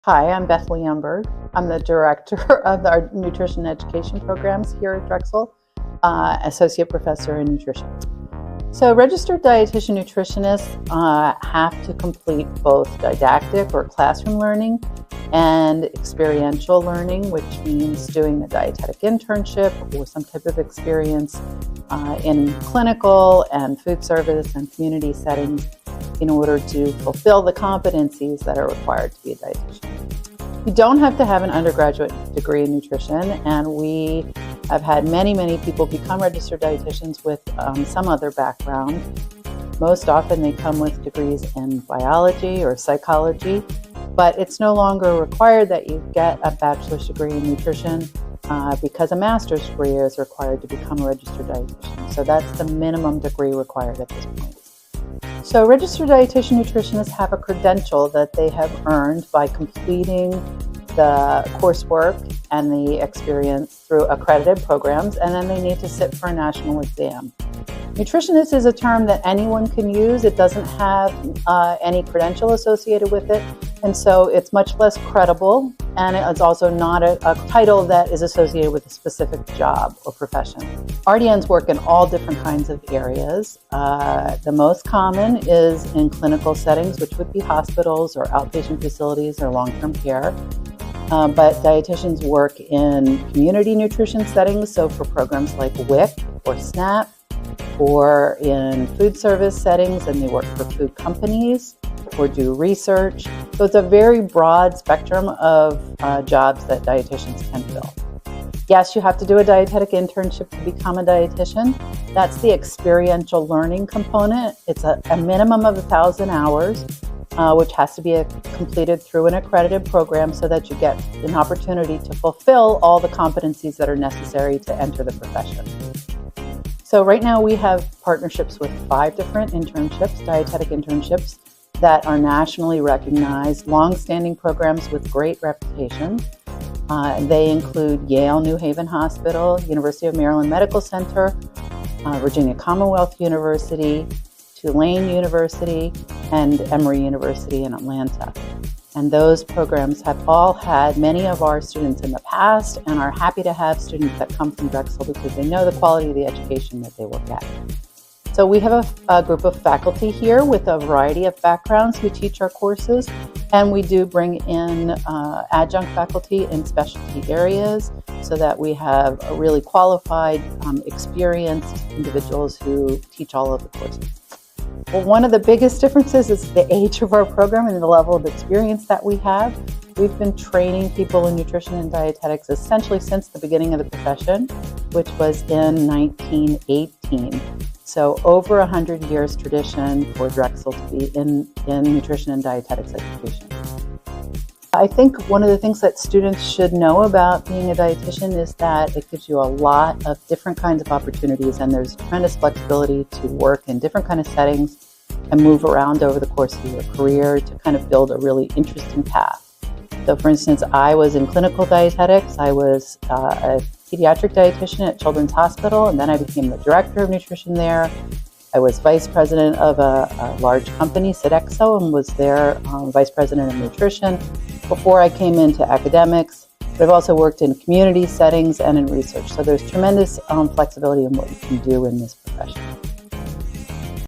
Hi, I'm Beth Leonberg. I'm the director of our nutrition education programs here at Drexel, associate professor in nutrition. So registered dietitian nutritionists have to complete both didactic or classroom learning and experiential learning, which means doing a dietetic internship or some type of experience in clinical and food service and community settings in order to fulfill the competencies that are required to be a dietitian. You don't have to have an undergraduate degree in nutrition, and we have had many people become registered dietitians with some other background. Most often they come with degrees in biology or psychology, but it's no longer required that you get a bachelor's degree in nutrition because a master's degree is required to become a registered dietitian. So that's the minimum degree required at this point. So registered dietitian nutritionists have a credential that they have earned by completing the coursework and the experience through accredited programs, and then they need to sit for a national exam. Nutritionist is a term that anyone can use. It doesn't have any credential associated with it, and so it's much less credible, and it's also not a title that is associated with a specific job or profession. RDNs work in all different kinds of areas. The most common is in clinical settings, which would be hospitals or outpatient facilities or long-term care. But dietitians work in community nutrition settings, so for programs like WIC or SNAP, or in food service settings, and they work for food companies or do research. So it's a very broad spectrum of jobs that dietitians can fill. Yes, you have to do a dietetic internship to become a dietitian. That's the experiential learning component. It's a minimum of 1,000 hours, which has to be completed through an accredited program so that you get an opportunity to fulfill all the competencies that are necessary to enter the profession. So right now we have partnerships with 5 different internships, dietetic internships, that are nationally recognized, long-standing programs with great reputation. They include Yale New Haven Hospital, University of Maryland Medical Center, Virginia Commonwealth University, Tulane University, and Emory University in Atlanta. And those programs have all had many of our students in the past and are happy to have students that come from Drexel because they know the quality of the education that they work at. So we have a group of faculty here with a variety of backgrounds who teach our courses, and we do bring in adjunct faculty in specialty areas so that we have a really qualified, experienced individuals who teach all of the courses. Well, one of the biggest differences is the age of our program and the level of experience that we have. We've been training people in nutrition and dietetics essentially since the beginning of the profession, which was in 1918. So over 100 years tradition for Drexel to be in nutrition and dietetics education. I think one of the things that students should know about being a dietitian is that it gives you a lot of different kinds of opportunities, and there's tremendous flexibility to work in different kind of settings and move around over the course of your career to kind of build a really interesting path. So for instance, I was in clinical dietetics. I was a pediatric dietitian at Children's Hospital, and then I became the director of nutrition there. I was vice president of a large company, Sodexo, and was their vice president of nutrition before I came into academics. But I've also worked in community settings and in research. So there's tremendous flexibility in what you can do in this profession.